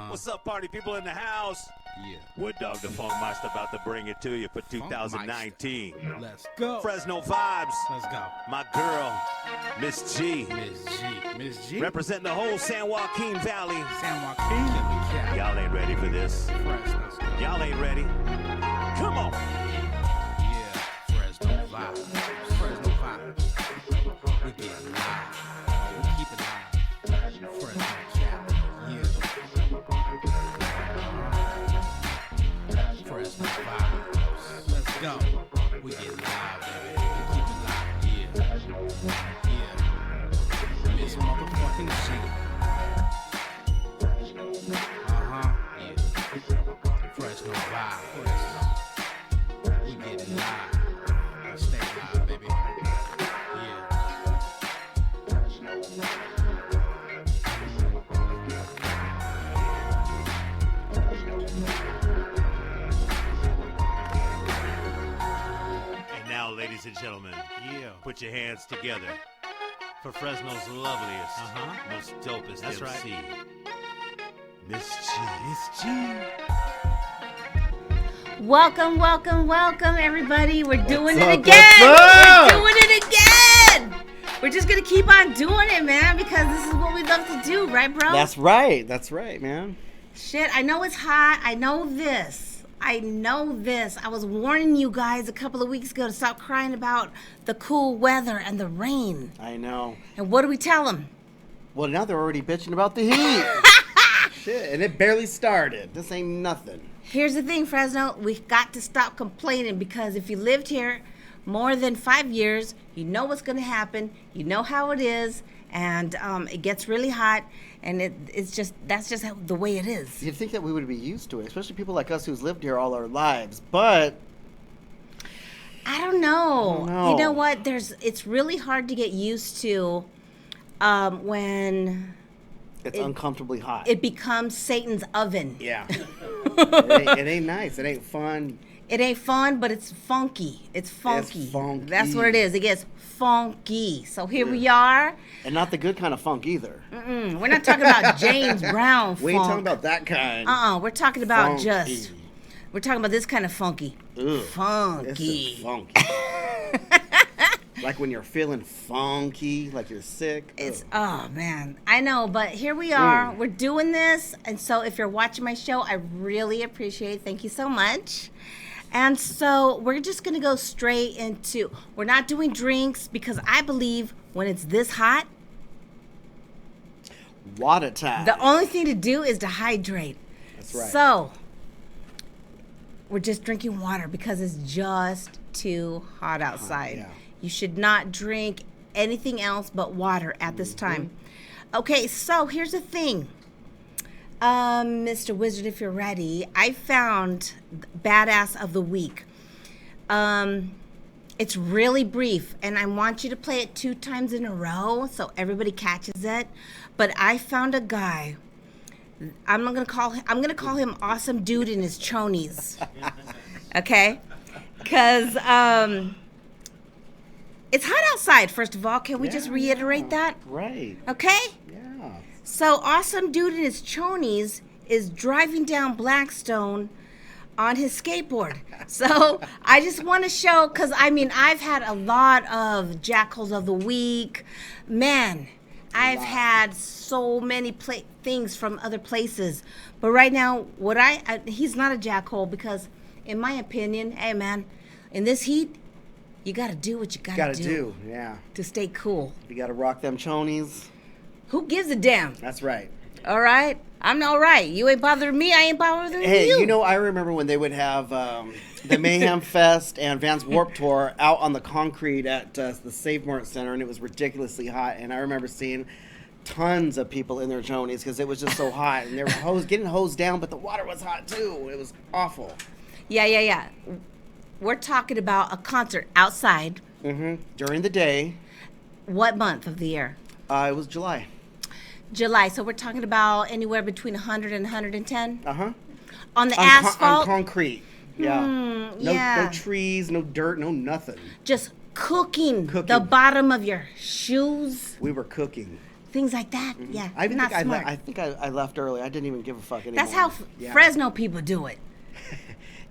What's up, party people in the house? Yeah. Wood Dog the Funk Master about to bring it to you for 2019. Let's go. Fresno vibes. Let's go. My girl, MissG. MissG. Representing the whole San Joaquin Valley. San Joaquin. Y'all ain't ready for this. Fresno. Y'all ain't ready. Come on. Yeah. Fresno vibes. Fresno vibes. We get live. We keep it live. Fresno chat. Yeah. Fresno vibes. Let's go. We get live, baby. We keep it live. Yeah. Yeah. Miss motherfucking shit. Yeah. Fresno vibes. We get live. Stay live, baby. Yeah. And now, ladies and gentlemen, Yeah. put your hands together for Fresno's loveliest, most dopest That's MC, right. MissG. Welcome, everybody. We're doing it up? again. What's up? We're doing it again. We're just going to keep on doing it, man, because this is what we love to do, right, bro? That's right, man. Shit, I know it's hot. I know this. I was warning you guys a couple of weeks ago to stop crying about the cool weather and the rain. I know. And what do we tell them? Well, now they're already bitching about the heat. Shit, and it barely started. This ain't nothing. Here's the thing, Fresno. We've got to stop complaining because if you lived here more than 5 years, you know what's going to happen. You know how it is. And it gets really hot. And that's just the way it is. You'd think that we would be used to it, especially people like us who's lived here all our lives. But I don't know. I don't know. You know what? It's really hard to get used to when it's uncomfortably hot. it becomes Satan's oven. Yeah. it ain't nice. It ain't fun. It ain't fun, but it's funky. It's funky. funky. That's what it is. It gets funky. So here we are. And not the good kind of funk either. We're not talking about James Brown funk. We ain't talking about that kind. We're talking about Funky. we're talking about this kind of funky. Ugh. This Funky. is funky. Like when you're feeling funky, like you're sick. It's, Ugh. oh man, I know, but here we are. We're doing this. And so if you're watching my show, I really appreciate it. Thank you so much. And so we're just going to go straight into, we're not doing drinks because I believe when it's this hot, Water time. the only thing to do is to hydrate. That's right. So we're just drinking water because it's just too hot outside. yeah. You should not drink anything else but water at this time. Okay, so here's the thing. Mr. Wizard, if you're ready, I found Badass of the Week. It's really brief, and I want you to play it 2 times in a row so everybody catches it. But I found a guy. I'm gonna call him Awesome Dude in his chonies. Okay? Because it's hot outside, first of all. Can we just reiterate that? Right. Okay? Yeah. So Awesome Dude in his chonies is driving down Blackstone on his skateboard. So I just want to show, because I mean, I've had a lot of Jackals of the Week. Man, I've had so many things from other places. But right now, he's not a jackhole because, in my opinion, hey man, in this heat, you got to do what you got to do. Yeah. To stay cool. You got to rock them chonies. Who gives a damn? That's right. All right? I'm all right. You ain't bothering me. I ain't bothering Hey, you. you know, I remember when they would have the Mayhem Fest and Vans Warped Tour out on the concrete at the Save Mart Center, and it was ridiculously hot. And I remember seeing tons of people in their chonies because it was just so hot. And they were getting hosed down, but the water was hot, too. It was awful. Yeah. We're talking about a concert outside. During the day. What month of the year? It was July. July. So we're talking about anywhere between 100 and 110? Uh-huh. On the asphalt? On concrete. Yeah. yeah. No trees, no dirt, no nothing. Just cooking the bottom of your shoes. We were cooking. things like that. Yeah, I not smart. I left early. I didn't even give a fuck anymore. That's how Yeah. Fresno people do it.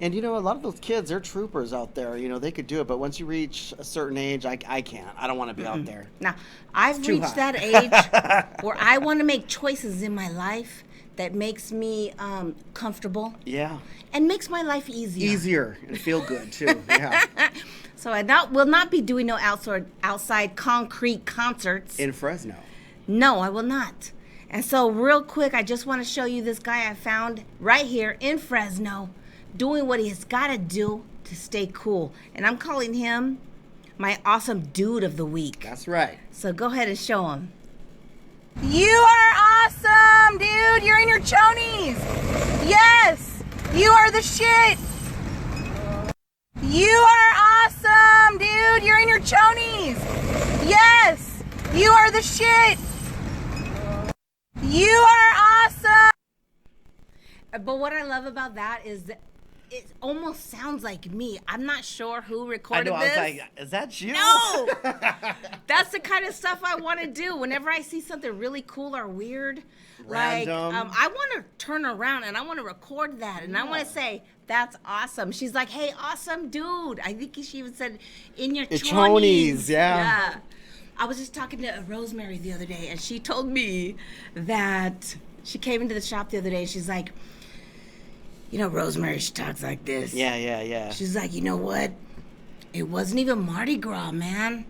And you know, a lot of those kids, they're troopers out there. You know, they could do it, but once you reach a certain age, I can't. I don't want to be out there. Now, I've too reached hot. that age where I want to make choices in my life that makes me comfortable Yeah. and makes my life easier. Easier and feel good too. Yeah. So I will not be doing no outside concrete concerts. In Fresno. No, I will not. And so real quick, I just want to show you this guy I found right here in Fresno doing what he's got to do to stay cool. And I'm calling him my awesome dude of the week. That's right. So go ahead and show him. You are awesome, dude. You're in your chonies. Yes, you are the shit. You are awesome, dude. You're in your chonies. Yes, you are the shit. You are awesome. But what I love about that is that it almost sounds like me. I'm not sure who I recorded know. this. I was like, is that you? No! That's the kind of stuff I want to do. Whenever I see something really cool or weird, Random. I want to turn around and I want to record that. And I want to say, that's awesome. She's like, hey, awesome dude. I think she even said, in your Your chonies. chonies, yeah. I was just talking to Rosemary the other day, and she told me that she came into the shop the other day, and she's like, you know, Rosemary, she talks like this. Yeah. She's like, you know what? It wasn't even Mardi Gras, man.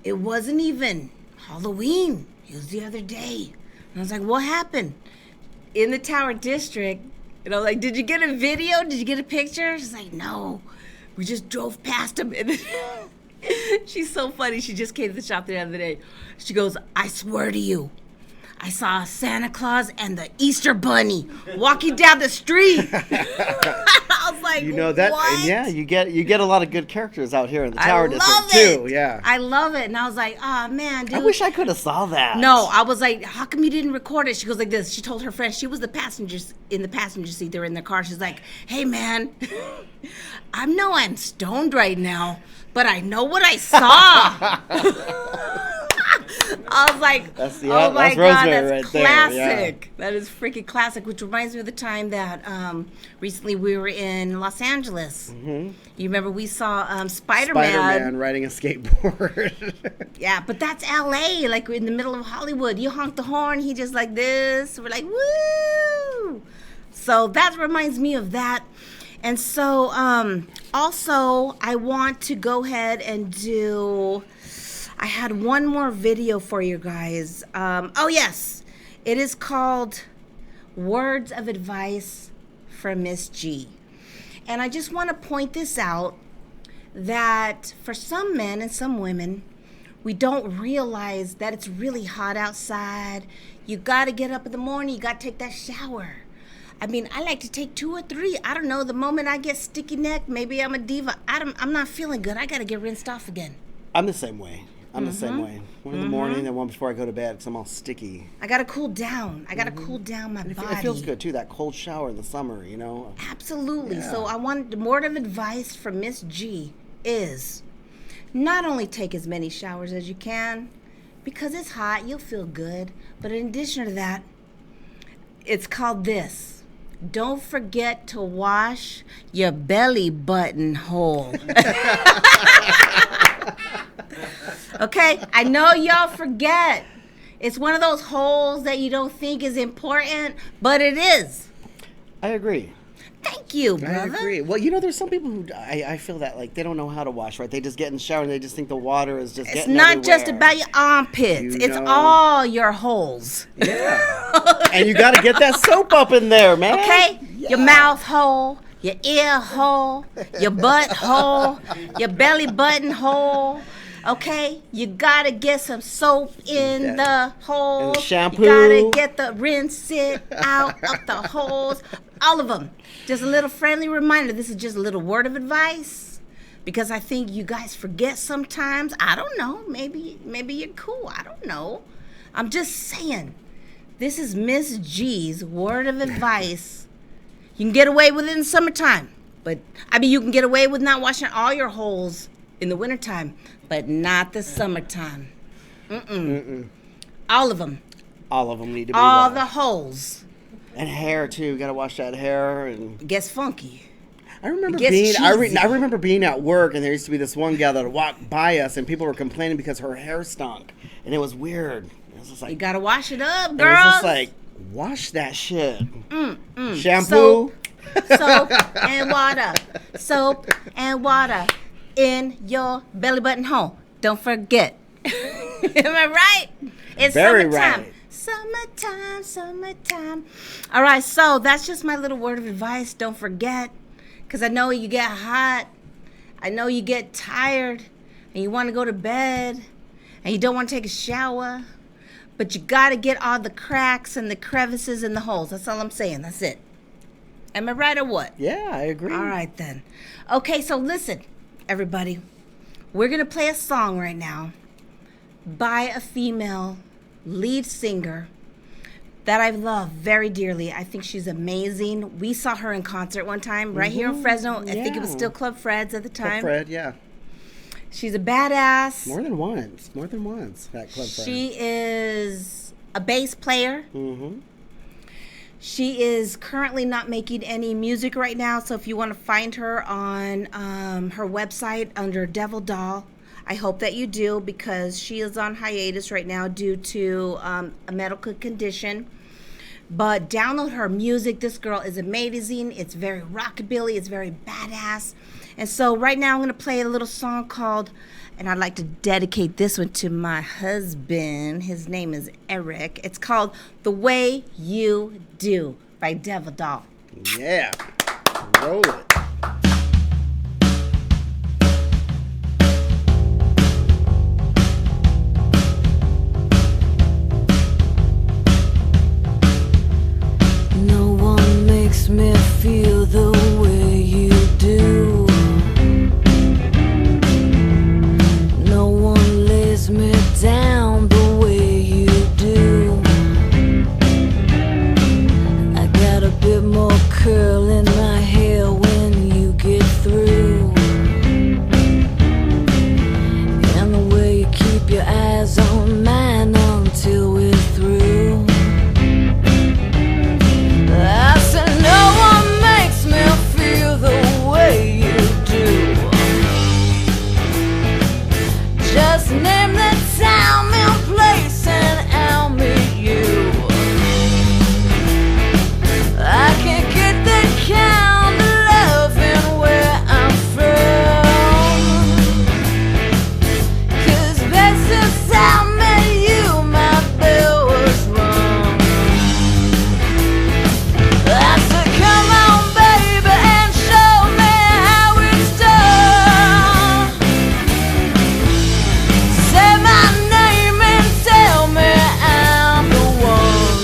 It wasn't even Halloween. It was the other day. And I was like, what happened? In the Tower District. And I was like, did you get a video? Did you get a picture? She's like, no. We just drove past him. And she's so funny. She just came to the shop the other day. She goes, I swear to you, I saw Santa Claus and the Easter Bunny walking down the street. I was like, You know that? what? Yeah, you get a lot of good characters out here in the Tower I love District it. too. Yeah. I love it. And I was like, oh, man, dude. I wish I could have saw that. No, I was like, how come you didn't record it? She goes like this. She told her friend, she was the passenger in the passenger seat. They're in their car. She's like, hey, man, I know I'm stoned right now, but I know what I saw. I was like, That's oh my that's God, Rosemary that's right there, classic. That is freaking classic, which reminds me of the time that recently we were in Los Angeles. Mm-hmm. You remember we saw Spider-Man riding a skateboard. Yeah, but that's LA, like we're in the middle of Hollywood. You honk the horn, he just like this. We're like, woo! So that reminds me of that. And so also I want to go ahead and do, I had one more video for you guys. Oh yes, it is called Words of Advice from MissG. And I just want to point this out that for some men and some women, we don't realize that it's really hot outside. You got to get up in the morning. You got to take that shower. I mean, I like to take 2 or 3. I don't know. The moment I get sticky neck, maybe I'm a diva. I'm not feeling good. I got to get rinsed off again. I'm the same way. I'm the same way. One in the morning and one before I go to bed because I'm all sticky. I got to cool down. I got to cool down my And body. it feels good too, that cold shower in the summer, you know? Absolutely. Yeah. So I want the word of advice from MissG is not only take as many showers as you can, because it's hot, you'll feel good. But in addition to that, it's called this. Don't forget to wash your belly button hole. Okay? I know y'all forget. It's one of those holes that you don't think is important, but it is. I agree. Thank you, brother. I agree. Well, you know, there's some people who I feel that like they don't know how to wash right. They just get in the shower and they just think the water is just It's getting not just everywhere. about your armpits. You It's know. all your holes. Yeah. And you got to get that soap up in there, man. Okay? Yeah. Your mouth hole, your ear hole, your butt hole, your belly button hole. Okay? You got to get some soap in the hole. And shampoo. You got to get the rinse it out of the holes. All of them. Just a little friendly reminder. This is just a little word of advice. Because I think you guys forget sometimes. I don't know. Maybe you're cool. I don't know. I'm just saying. This is MissG's word of advice. You can get away with it in the summertime. But, I mean, you can get away with not washing all your holes in the wintertime. But not the summertime. All of them. All of them need to be All washed. the holes. And hair too. Got to wash that hair. And It gets funky. I remember gets being cheesy. I remember being at work, and there used to be this one gal that would walk by us, and people were complaining because her hair stunk, and it was weird. It was just You like, gotta wash it up, it girls. was just like, wash that shit. Shampoo. Soap and water. Soap and water in your belly button hole. Don't forget. Am I right? It's Very summertime. right. Summertime, summertime. All right, so that's just my little word of advice. Don't forget. Because I know you get hot. I know you get tired. And you want to go to bed. And you don't want to take a shower. But you got to get all the cracks and the crevices and the holes. That's all I'm saying. That's it. Am I right or what? Yeah, I agree. All right, then. Okay, so listen, everybody. We're going to play a song right now by a female lead singer that I love very dearly. I think she's amazing. We saw her in concert one time right here in Fresno. I think it was yeah. still Club Fred's at the time. Fred, yeah. She's a badass. More than once at Club Fred. She is a bass player. Mm-hmm. She is currently not making any music right now, so if you want to find her on her website under Devil Doll, I hope that you do, because she is on hiatus right now due to a medical condition. But download her music. This girl is amazing. It's very rockabilly. It's very badass. And so right now I'm going to play a little song called, and I'd like to dedicate this one to my husband. His name is Eric. It's called The Way You Do by Devil Doll. Yeah. Roll it. No one makes me feel the way you do. No one lays me down the way you do. I got a bit more curl in my hair when you get through. And the way you keep your eyes on mine until we're through. I said no one makes me feel the way you do. Just name the time and place and I'll meet you. I can get the kind of loving where I'm from. 'Cause best since I met you, my bell was rung. I said, come on, baby, and show me how it's done. Say my name and tell me I'm the one.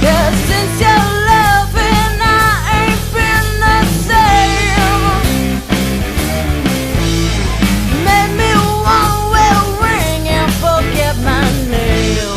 'Cause since you're loving, I ain't been the same. Made me wanna wear a ring and forget my name.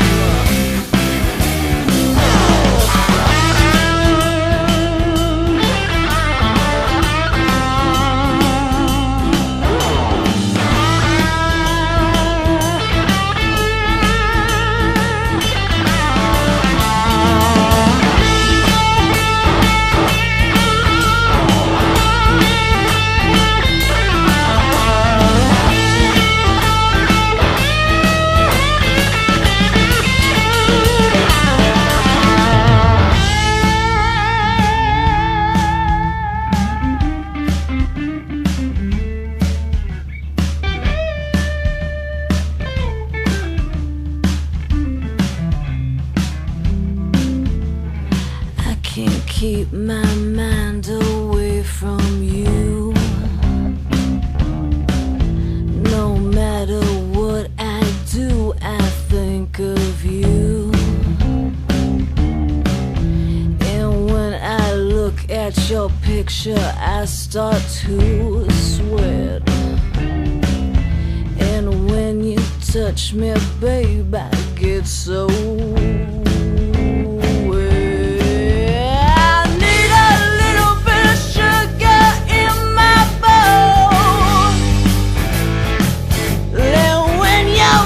I can't keep my mind away from you. No matter what I do, I think of you. And when I look at your picture, I start to sweat. And when you touch me, babe, I get so I need a little bit of sugar in my bowl. Then when your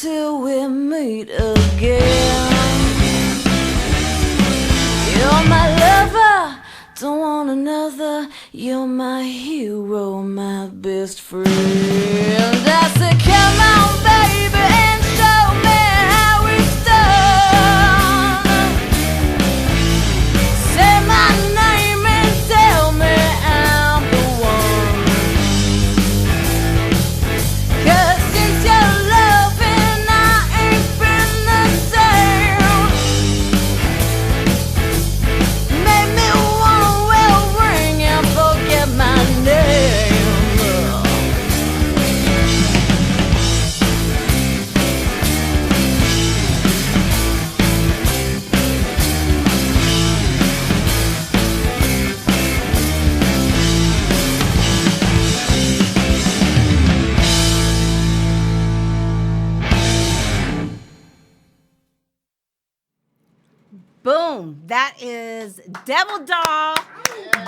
till we meet again. You're my lover, don't want another. You're my hero, my best friend. I said, come on, baby, and show me how it's done. Say my name and tell me I'm the one. 'Cause since you're loving, I ain't been the same. Made me wanna wear a ring and forget my name. Boom. That is Devil Doll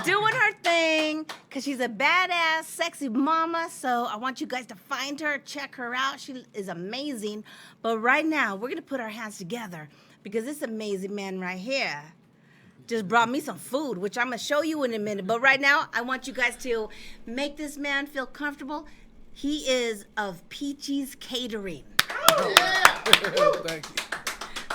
doing her thing because she's a badass, sexy mama. So I want you guys to find her, check her out. She is amazing. But right now, we're going to put our hands together because this amazing man right here just brought me some food, which I'm going to show you in a minute. But right now, I want you guys to make this man feel comfortable. He is of Peachy's Catering. Thank you.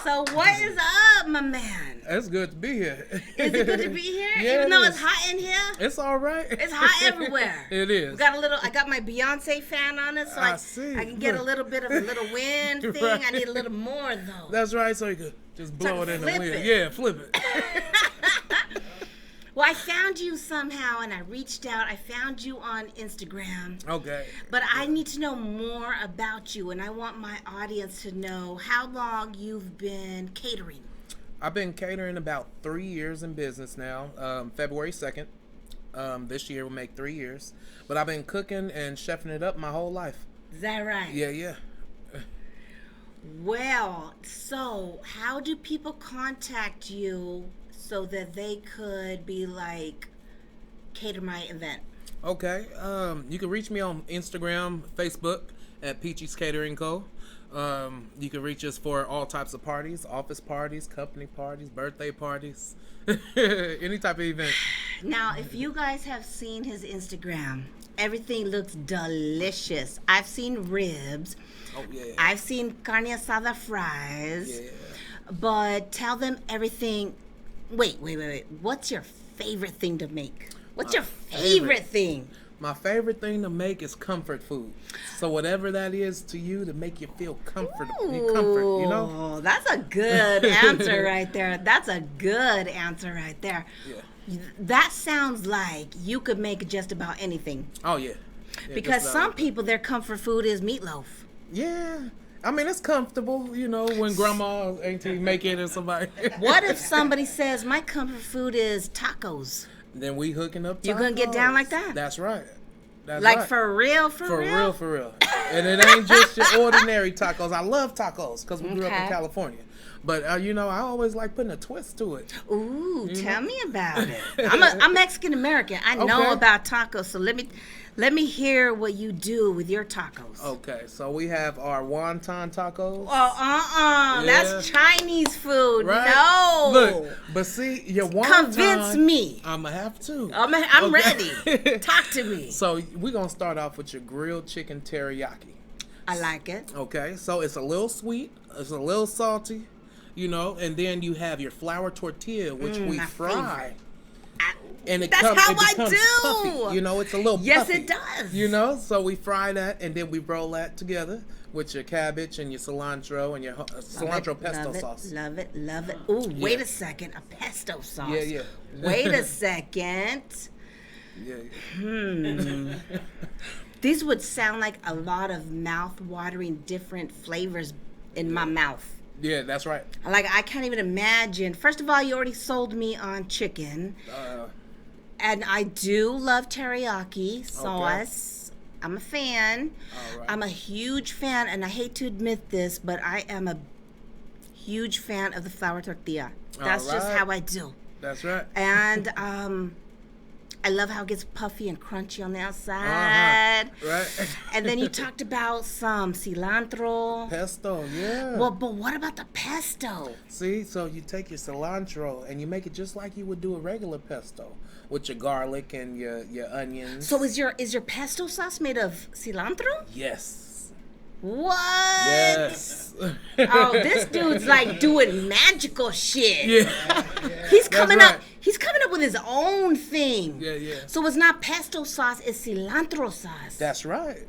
So what is up, my man? It's good to be here. Is it good to be here? Yeah, Even though it it's is. hot in here? It's all right. It's hot everywhere. It is. We got I got my Beyonce fan on it, so I see. I can get a little bit of a little wind thing. Right. I need a little more though. That's right, so you could just So I blow it can in the flip wind. it. Yeah, flip it. Well, I found you somehow and I reached out. I found you on Instagram. Okay. But I need to know more about you, and I want my audience to know how long you've been catering. I've been catering about 3 years in business now. February 2nd. This year will make 3 years. But I've been cooking and chefing it up my whole life. Is that right? Yeah. Well, so how do people contact you so that they could be like, cater my event? Okay. You can reach me on Instagram, Facebook at Peachy's Catering Co. You can reach us for all types of parties, office parties, company parties, birthday parties, any type of event. Now, if you guys have seen his Instagram, everything looks delicious. I've seen ribs. Oh, yeah. I've seen carne asada fries. Yeah. But tell them everything. Wait. What's your favorite thing to make? What's your favorite thing? My favorite thing to make is comfort food. So whatever that is to you to make you feel comfortable, comfort, you know? Oh, that's a good answer right there. That's a good answer right there. Yeah. That sounds like you could make just about anything. Oh, yeah. Because just some about people, their comfort food is meatloaf. Yeah. I mean, it's comfortable, you know, when grandma ain't make it or somebody. What if somebody says, my comfort food is tacos? Then we hooking up. You gonna get down like that? That's right. That's Like right. for real? For real. And it ain't just your ordinary tacos. I love tacos because we grew up in Okay. California. But, you know, I always like putting a twist to it. Ooh, tell me about it. I'm Mexican American. I know Okay. about tacos, so let me hear what you do with your tacos. Okay, so we have our wonton tacos. Oh, that's Chinese food. Right? No. Look, but see, your wonton. Convince me. I'ma have to. I'm Okay. ready. Talk to me. So we're gonna start off with your grilled chicken teriyaki. I like it. Okay, so it's a little sweet, it's a little salty, you know, and then you have your flour tortilla, which we my fry. favorite. And it That's comes, how it I becomes do. puffy. You know, it's a little Yes, puffy. it does. You know, so we fry that, and then we roll that together with your cabbage and your cilantro and your cilantro pesto sauce. Love it. Ooh, wait Yeah. a second. A pesto sauce. Yeah. Wait a second. Yeah. These would sound like a lot of mouth-watering different flavors in my mouth. Yeah, that's right. Like, I can't even imagine. First of all, you already sold me on chicken. And I do love teriyaki sauce. I'm a fan. All right. I'm a huge fan, and I hate to admit this, but I am a huge fan of the flour tortilla. That's just right. how I do. That's right. And I love how it gets puffy and crunchy on the outside. Right. And then you talked about some cilantro. Pesto, yeah. Well, but what about the pesto? See, so you take your cilantro and you make it just like you would do a regular pesto with your garlic and your onions. So is your pesto sauce made of cilantro? Yes. What? Yes. Oh, this dude's like doing magical shit. Yeah. He's coming right. up. He's coming up with his own thing. Yeah, yeah. So it's not pesto sauce. It's cilantro sauce. That's right.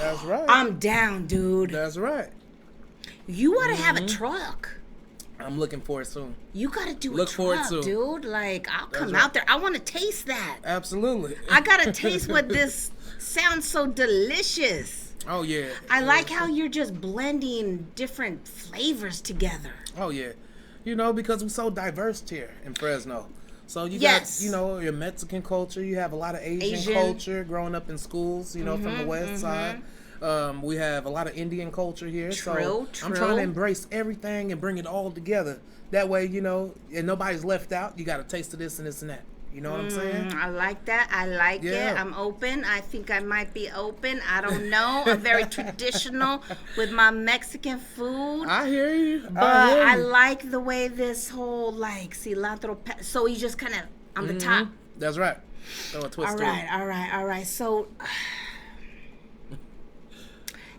That's right. I'm down, dude. That's right. You ought to have Mm-hmm. a truck. I'm looking for it soon. You gotta do Look a forward truck, to it. dude. Like, I'll come right. out there. I want to taste that. Absolutely. I gotta taste what this sounds so delicious. Oh yeah. I like how you're just blending different flavors together. Oh yeah. You know, because we're so diverse here in Fresno. So you Yes. got, you know, your Mexican culture. You have a lot of Asian culture growing up in schools, you know, from the west side. We have a lot of Indian culture here. True, so I'm trying to embrace everything and bring it all together. That way, you know, and nobody's left out. You got a taste of this and this and that. You know what I'm saying? I like that. I like it. Yeah. I'm open. I think I might be open. I don't know. I'm very traditional with my Mexican food. I hear you. But I like the way this whole like cilantro. So you just kind of on the top. That's right. Throw a twist All to it. right, all right. So,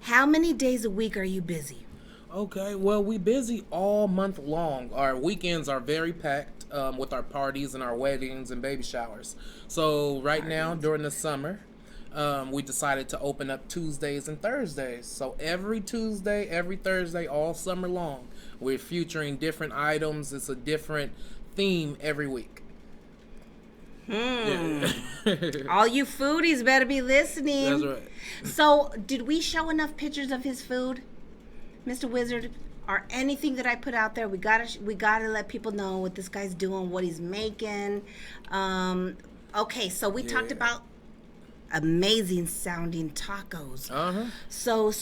how many days a week are you busy? Okay, well, we busy all month long. Our weekends are very packed with our parties and our weddings and baby showers. So right now, during the summer, we decided to open up Tuesdays and Thursdays. So every Tuesday, every Thursday, all summer long, we're featuring different items. It's a different theme every week. Yeah. All you foodies better be listening. That's right. So, did we show enough pictures of his food, Mr. Wizard? Or anything that I put out there? We gotta let people know what this guy's doing, what he's making. Okay, so we talked about amazing sounding tacos. So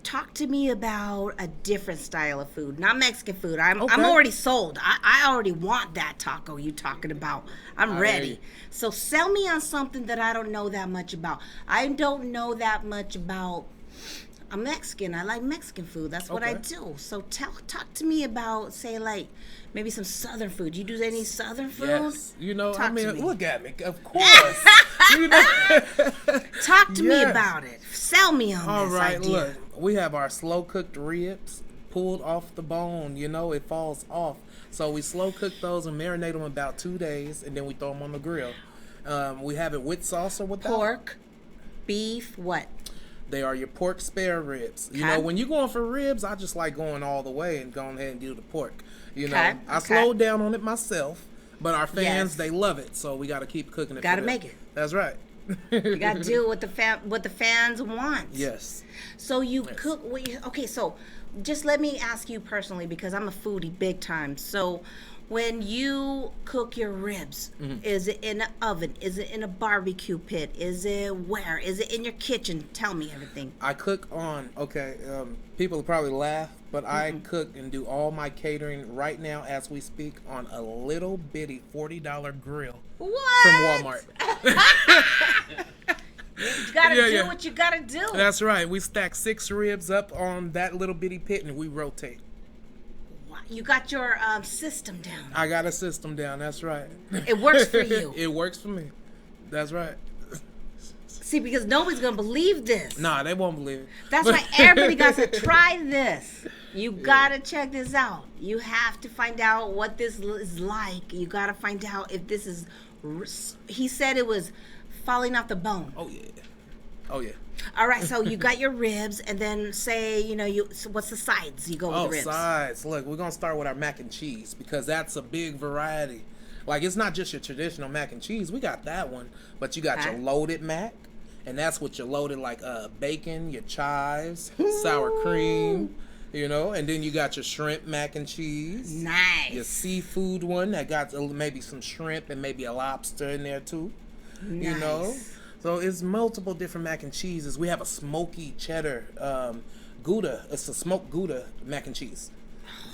talk to me about a different style of food, not Mexican food. I'm already sold. I already want that taco you talking about. I'm ready. So sell me on something that I don't know that much about. I don't know that much about. I'm Mexican. I like Mexican food. That's what I do. So talk to me about, say, like, maybe some Southern food. You do any Southern food? Yes. You know, Talk I mean, to me. look at me. Of course. You know? Talk to me Yes. about it. Sell me on All this right, idea. look. We have our slow cooked ribs pulled off the bone. You know, it falls off. So we slow cook those and marinate them about 2 days, and then we throw them on the grill. We have it with sauce or without. Pork, beef, what? They are your pork spare ribs. You Okay. know, when you're going for ribs, I just like going all the way and going ahead and do the pork. You know, Okay, I okay. slowed down on it myself, but our fans, Yes. they love it. So we got to keep cooking it. Gotta for them. make it. That's right. You gotta do what the fans want. Yes. So you cook. Okay, so just let me ask you personally, because I'm a foodie big time. So when you cook your ribs, is it in an oven? Is it in a barbecue pit? Is it where? Is it in your kitchen? Tell me everything. I cook on, people will probably laugh, but I cook and do all my catering right now as we speak on a little bitty $40 grill What? from Walmart. You gotta do what you gotta do. That's right. We stack 6 ribs up on that little bitty pit and we rotate. You got your system down. I got a system down. That's right. It works for you. It works for me. That's right. See, because nobody's gonna believe this. Nah, they won't believe it. That's why everybody got to try this. You gotta check this out. You have to find out what this is like. You gotta find out if this is. He said it was falling off the bone. Oh yeah. Oh yeah. All right, so you got your ribs, and then say, so what's the sides? You go with the ribs. Sides. Look, we're gonna start with our mac and cheese because that's a big variety. Like, it's not just your traditional mac and cheese. We got that one, but you got your loaded mac, and that's what you're loaded like bacon, your chives, sour cream, and then you got your shrimp mac and cheese. Nice. Your seafood one that got maybe some shrimp and maybe a lobster in there too. Nice. So it's multiple different mac and cheeses. We have a smoky cheddar Gouda. It's a smoked Gouda mac and cheese.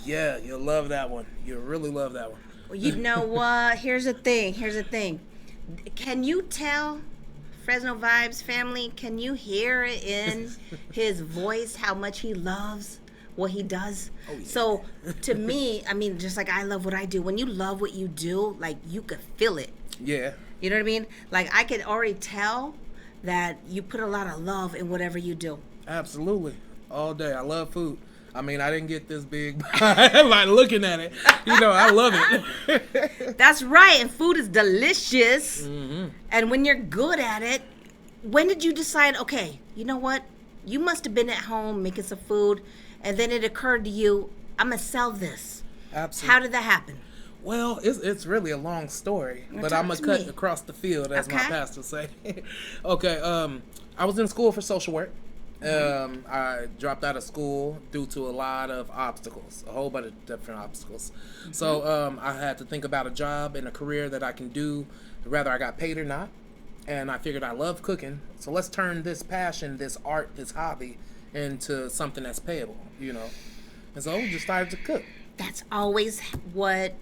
Yeah, you'll love that one. You'll really love that one. Well, you know what? Here's the thing. Can you tell, Fresno Vibes family, can you hear it in his voice how much he loves what he does? Oh, yeah. So to me, I mean, just like I love what I do, when you love what you do, like you could feel it. Yeah. You know what I mean? Like I could already tell that you put a lot of love in whatever you do. Absolutely. All day. I love food. I mean, I didn't get this big by looking at it. You know, I love it. That's right. And food is delicious. Mm-hmm. And when you're good at it, when did you decide, okay, you know what? You must have been at home making some food, and then it occurred to you, I'm going to sell this. Absolutely. How did that happen? Well, it's really a long story, but I'm going to cut across the field, as my pastor say. Okay, I was in school for social work. I dropped out of school due to a lot of obstacles, a whole bunch of different obstacles. Mm-hmm. So I had to think about a job and a career that I can do, whether I got paid or not. And I figured I love cooking, so let's turn this passion, this art, this hobby into something that's payable, you know. And so we just started to cook. That's always what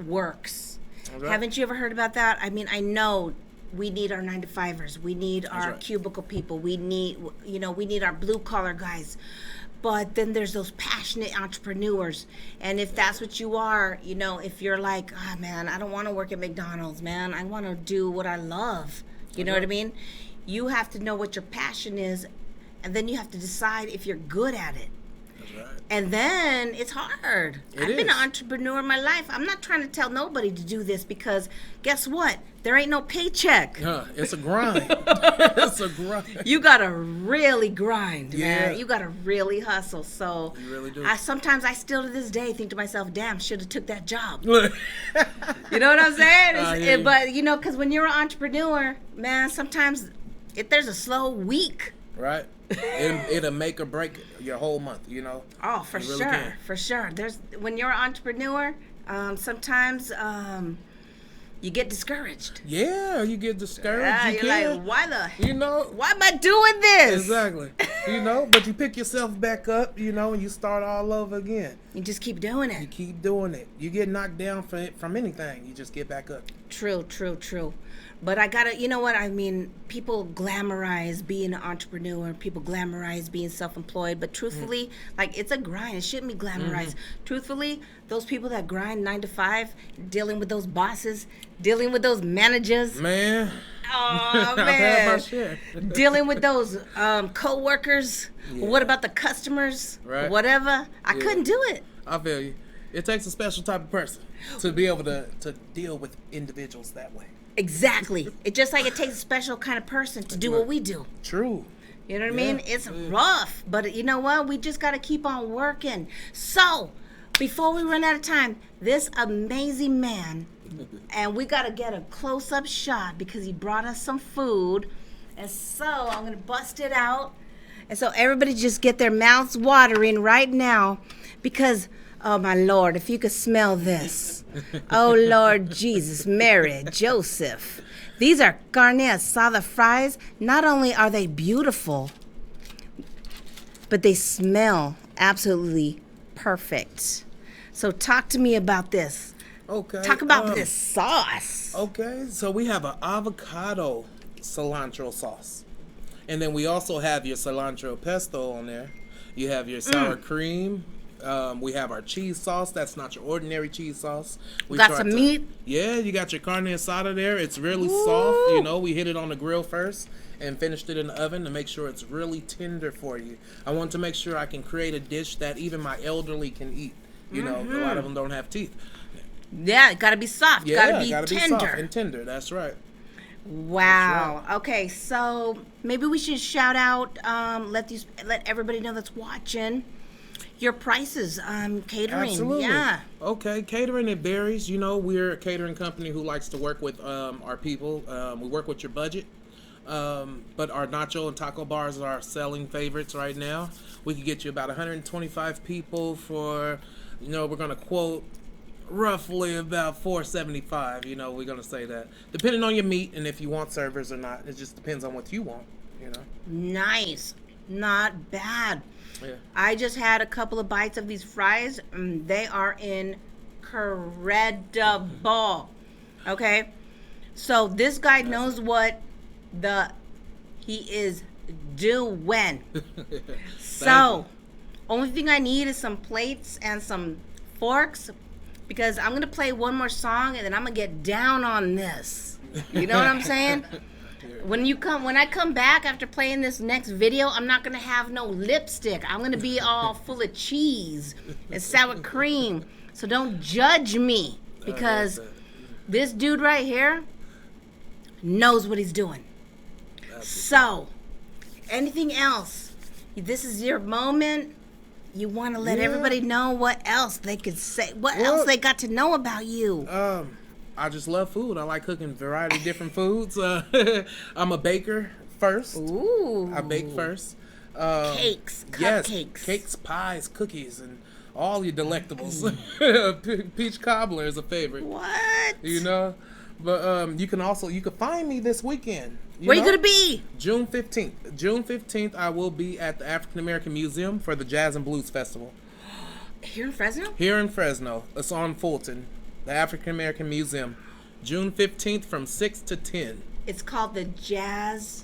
works. Right. Haven't you ever heard about that? I mean, I know we need our 9-to-5ers. We need our cubicle people. We need, we need our blue collar guys. But then there's those passionate entrepreneurs. And if that's what you are, if you're like, oh man, I don't want to work at McDonald's, man. I want to do what I love. You know what I mean? You have to know what your passion is. And then you have to decide if you're good at it. Right. And then it's hard. I've been an entrepreneur in my life. I'm not trying to tell nobody to do this because guess what? There ain't no paycheck. It's a grind. It's a grind. You gotta really grind, man. You gotta really hustle. So you really do. Sometimes I still to this day think to myself, damn, should have took that job. You know what I'm saying? But because when you're an entrepreneur, man, sometimes if there's a slow week. Right. It'll make or break your whole month, Oh, for really sure, can. for sure. When you're an entrepreneur, sometimes you get discouraged. Yeah, you get discouraged. You're like, why why am I doing this? Exactly. But you pick yourself back up, and you start all over again. You just keep doing it. You keep doing it. You get knocked down from anything, you just get back up. True. But I gotta, you know what? I mean, people glamorize being an entrepreneur. People glamorize being self-employed. But truthfully, like, it's a grind. It shouldn't be glamorized. Truthfully, those people that grind 9 to 5, dealing with those bosses, dealing with those managers. Man. Oh, man. I've had my share. Dealing with those co-workers. Yeah. What about the customers? Right. Whatever. I couldn't do it. I feel you. It takes a special type of person to be able to deal with individuals that way. Exactly. It just like it takes a special kind of person to do what we do. True. You know what I mean? It's rough, but you know what? We just got to keep on working. So, before we run out of time, this amazing man, and we got to get a close-up shot because he brought us some food. And so, I'm going to bust it out. And so, everybody just get their mouths watering right now because, oh my Lord, if you could smell this. Oh Lord Jesus, Mary, Joseph. These are carne asada fries. Not only are they beautiful, but they smell absolutely perfect. So talk to me about this. Okay. Talk about this sauce. Okay, so we have an avocado cilantro sauce. And then we also have your cilantro pesto on there. You have your sour cream. We have our cheese sauce. That's not your ordinary cheese sauce. We got some meat. Yeah, you got your carne asada there. It's really soft. We hit it on the grill first and finished it in the oven to make sure it's really tender for you. I want to make sure I can create a dish that even my elderly can eat. A lot of them don't have teeth. Yeah, it got to be soft. Yeah, got to be tender. Be soft and tender. That's right. Wow. That's right. Okay, so maybe we should shout out, let everybody know that's watching. Your prices, catering. Absolutely. Yeah. Okay, catering, it varies. We're a catering company who likes to work with our people. We work with your budget. But our nacho and taco bars are our selling favorites right now. We can get you about 125 people for, we're going to quote roughly about $4.75. We're going to say that. Depending on your meat and if you want servers or not. It just depends on what you want, Nice. Not bad. Yeah. I just had a couple of bites of these fries. They are incredible. Okay? So this guy knows what he is doing. So, only thing I need is some plates and some forks, because I'm gonna play one more song and then I'm gonna get down on this. You know what I'm saying? When I come back after playing this next video, I'm not gonna have no lipstick. I'm gonna be all full of cheese and sour cream. So don't judge me, because this dude right here knows what he's doing. So, anything else? This is your moment. You want to let everybody know what else they could say, what else they got to know about you. I just love food. I like cooking variety of different foods. I'm a baker first. Ooh. I bake first. Cakes, Yes, cupcakes. cakes, pies, cookies, and all your delectables. Peach cobbler is a favorite. What? You know? But you can find me this weekend. Where you gonna be? June 15th. June 15th, I will be at the African American Museum for the Jazz and Blues Festival. Here in Fresno? Here in Fresno. It's on Fulton. The African American Museum. June 15th from 6 to 10. It's called the Jazz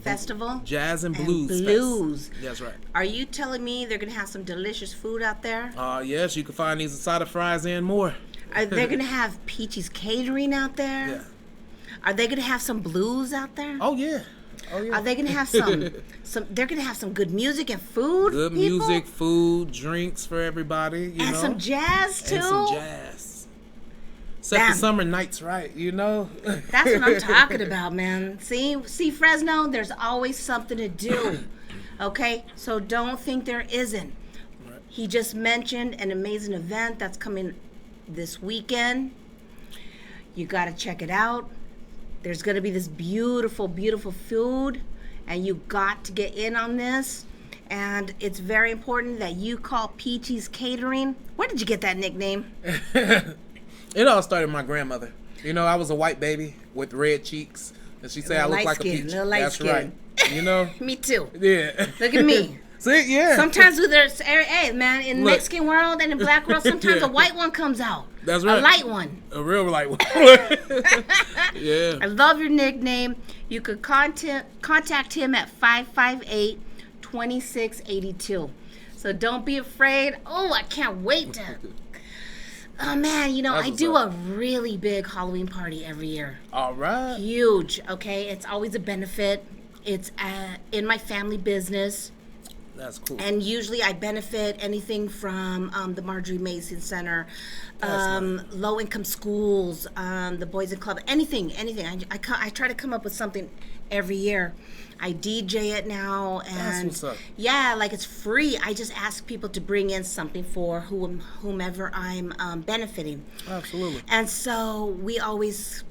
Festival? Jazz and Blues. Blues. That's right. Are you telling me they're gonna have some delicious food out there? Yes, you can find these side of fries and more. Are they gonna have Peachy's catering out there? Yeah. Are they gonna have some blues out there? Oh yeah. Oh yeah. Are they gonna have some they're gonna have some good music and food? Good people? music, food, drinks for everybody, And know. some jazz too? And some jazz. Set Damn. the summer nights right, you know. That's what I'm talking about, man. See Fresno, there's always something to do. Okay? So don't think there isn't. Right. He just mentioned an amazing event that's coming this weekend. You got to check it out. There's going to be this beautiful, beautiful food, and you got to get in on this. And it's very important that you call Peachy's Catering. Where did you get that nickname? It all started with my grandmother. You know, I was a white baby with red cheeks, and she said I look like a peach. That's right. You know? Me too. Yeah. Look at me. See, yeah. Sometimes with their, hey man, in Look. Mexican world and in black world, sometimes Yeah. a white one comes out. That's right. A light one. A real light one. Yeah. I love your nickname. You could contact him at 558-2682. So don't be afraid. Oh, I can't wait to. Oh man, you know, That's I what's do up. a really big Halloween party every year. All right. Huge, okay? It's always a benefit. It's in my family business. That's cool. And usually I benefit anything from the Marjorie Mason Center, low-income schools, the Boys and Club, anything. I try to come up with something every year. I DJ it now, and That's what's up. yeah, like it's free. I just ask people to bring in something for whomever I'm benefiting. Absolutely. And so we always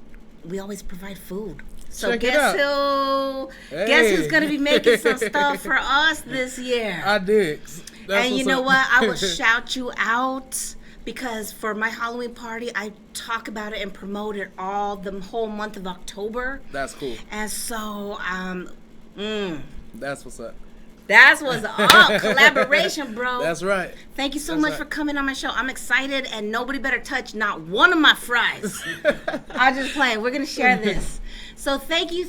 provide food. So Check it guess out. guess who's Hey. gonna be making some stuff for us this year? I dig. That's And you what's know up. what? I will shout you out, because for my Halloween party, I talk about it and promote it all the whole month of October. That's cool. And so, That's what's up. that's what's up. Collaboration, bro. That's right. Thank you so That's much right. for coming on my show. I'm excited, and nobody better touch not one of my fries. I'm just playing. We're going to share this. So thank you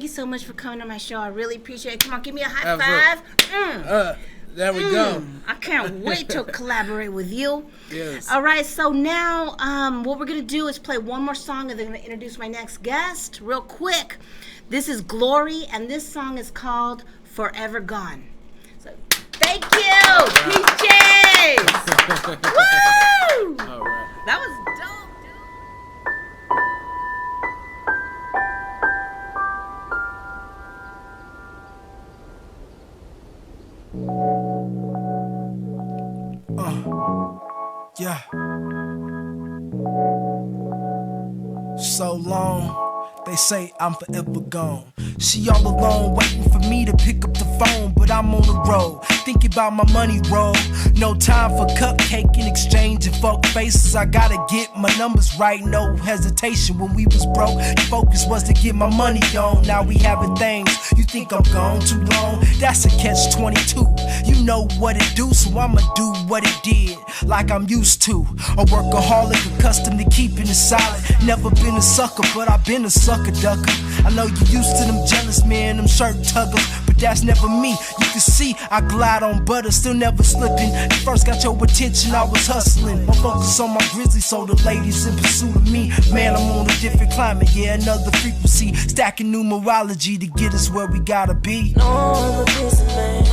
so much for coming on my show. I really appreciate it. Come on, give me a high five. There we go. I can't wait to collaborate with you. Yes. All right, so now what we're going to do is play one more song, and then I'm going to introduce my next guest real quick. This is Glory, and this song is called Forever Gone. So thank you, PJs. Woo! All right. That was dope, Yeah. So long, they say I'm forever gone. She all alone waiting for me to pick up the phone, but I'm on the road. thinking about my money roll. No time for cupcake in exchange and fuck faces. I gotta get my numbers right, no hesitation. When we was broke, the focus was to get my money on. Now we having things, you think I'm gone too long? That's a catch-22. You know what it do, so I'ma do what it did, like I'm used to. A workaholic, accustomed to keeping it solid. Never been a sucker, but I've been a sucker ducker. I know you used to them jealous men, them shirt tuggers, but that's never me. You can see I glide on butter, still never slipping. First got your attention, I was hustling. My focus on my grizzly, so the ladies in pursuit of me. Man, I'm on a different climate, yeah, another frequency. Stacking numerology to get us where we gotta be. No, I'm a busy man.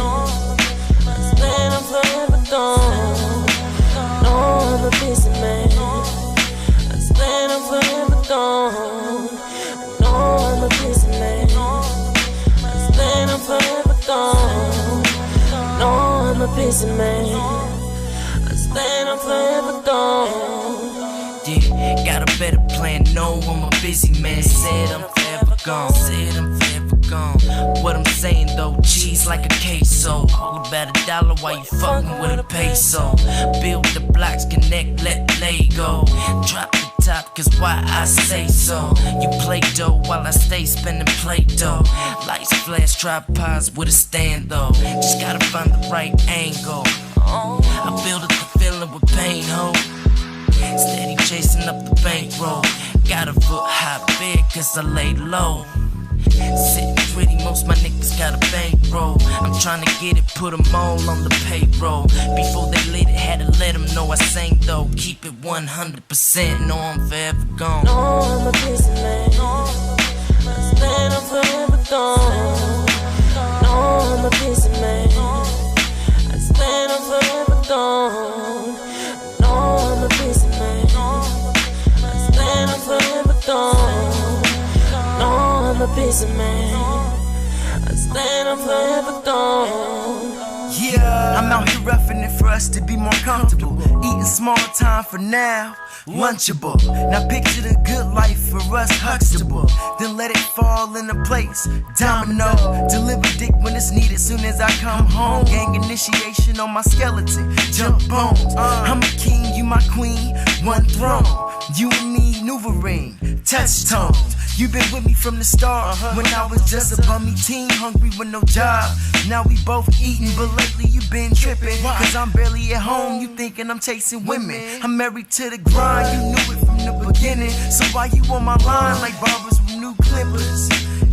Man, I'm forever gone. No, I'm a busy man. Man, I'm forever gone. No, I'm a busy man. Man, I'm forever gone. No, I'm a busy man. Man, I'm forever gone. Yeah, got a better plan. No, I'm a busy man. Said I'm forever gone. Said I'm forever gone. What I'm saying though, cheese like a queso. All about a dollar while you fucking with a peso. Build the blocks, connect, let play go. Drop the top, cause why I say so. You play dough while I stay spending Play-Doh. Lights flash, tripods with a stand though. Just gotta find the right angle. I build up the feeling with pain, ho. Steady chasing up the bankroll. Got a foot high bed cause I lay low. Sitting pretty, most my niggas got a bankroll. I'm trying to get it, put them all on the payroll. Before they lit it, had to let them know I sang though. Keep it 100%, no I'm forever gone. No, I'm a busy man. Man, I'm forever gone. No, I'm a busy man. Man, I'm forever gone. No, I'm a busy man. Man, I'm forever gone. No, I'm a busy man. Man, I'm forever gone. Yeah, I'm out here roughing it for us to be more comfortable. Eating small time for now, lunchable. Now picture the good life for us, Huxtable. Then let it fall into place, domino. Deliver dick when it's needed, soon as I come home. Gang initiation on my skeleton, jump bones. I'm a king, you my queen, one throne. You and me, maneuvering, touch tones. You been with me from the start, when I was just a bummy teen, hungry with no job. Now we both eating, but lately you been tripping. Cause I'm barely at home, you thinking I'm chasing women. I'm married to the grind, you knew it from the beginning. So why you on my line like barbers with new clippers?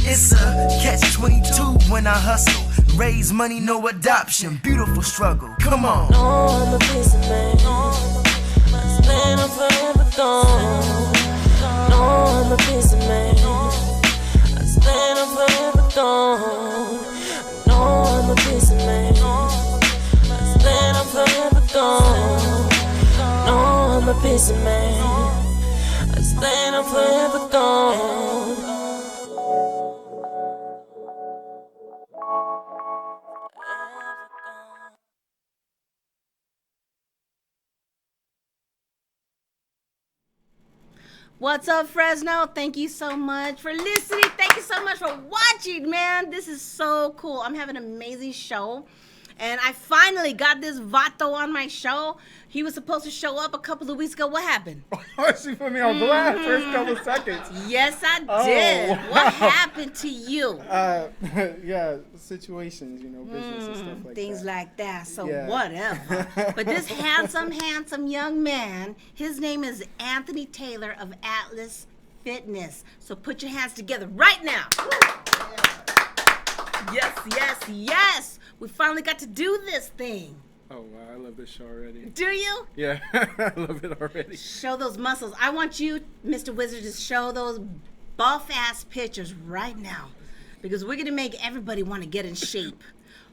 It's a catch-22 when I hustle. Raise money, no adoption, beautiful struggle, come on. No, I'm a busy man. Man, I'm forever gone. No, I'm a busy man. Man, I'm forever gone. No, I'm a busy man. Man, I'm forever gone. No, I'm a busy man. Man, I'm forever gone. What's up, Fresno? Thank you so much for listening. Thank you so much for watching, man. This is so cool. I'm having an amazing show. And I finally got this Vato on my show. He was supposed to show up a couple of weeks ago. What happened? She put me on blast first couple seconds. Yes, I did. wow. What happened to you? Yeah, situations, business and stuff like Things that. like that. So Yeah. whatever. But this handsome young man, his name is Anthony Taylor of Atlas Fitness. So put your hands together right now. Yes. We finally got to do this thing. Oh, wow, I love this show already. Do you? Yeah, I love it already. Show those muscles. I want you, Mr. Wizard, to show those buff-ass pictures right now. Because we're going to make everybody want to get in shape.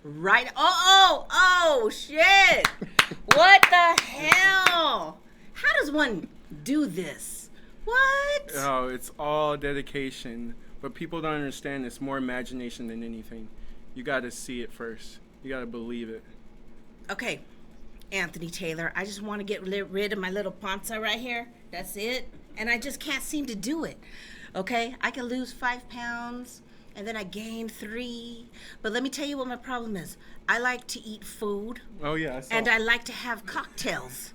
Right? Oh, shit. What the hell? How does one do this? What? Oh, it's all dedication. But people don't understand it's more imagination than anything. You got to see it first. You got to believe it. Okay, Anthony Taylor, I just want to get rid of my little panza right here. That's it. And I just can't seem to do it. Okay, I can lose 5 pounds. and then I gained 3. But let me tell you what my problem is. I like to eat food, Oh yeah, I saw. and I like to have cocktails.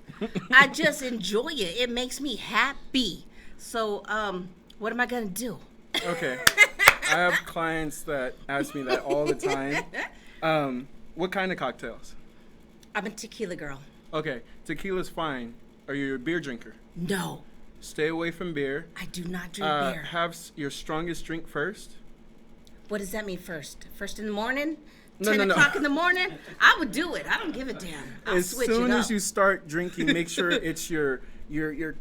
I just enjoy it. It makes me happy. So, what am I gonna do? Okay. I have clients that ask me that all the time. What kind of cocktails? I'm a tequila girl. Okay, tequila's fine. Are you a beer drinker? No, Stay away from beer. I do not drink beer. Have your strongest drink first. What does that mean first? First in the morning? No, 10 no, no. o'clock in the morning? I would do it. I don't give a damn. I'll As switch soon it up. as you start drinking, make sure it's your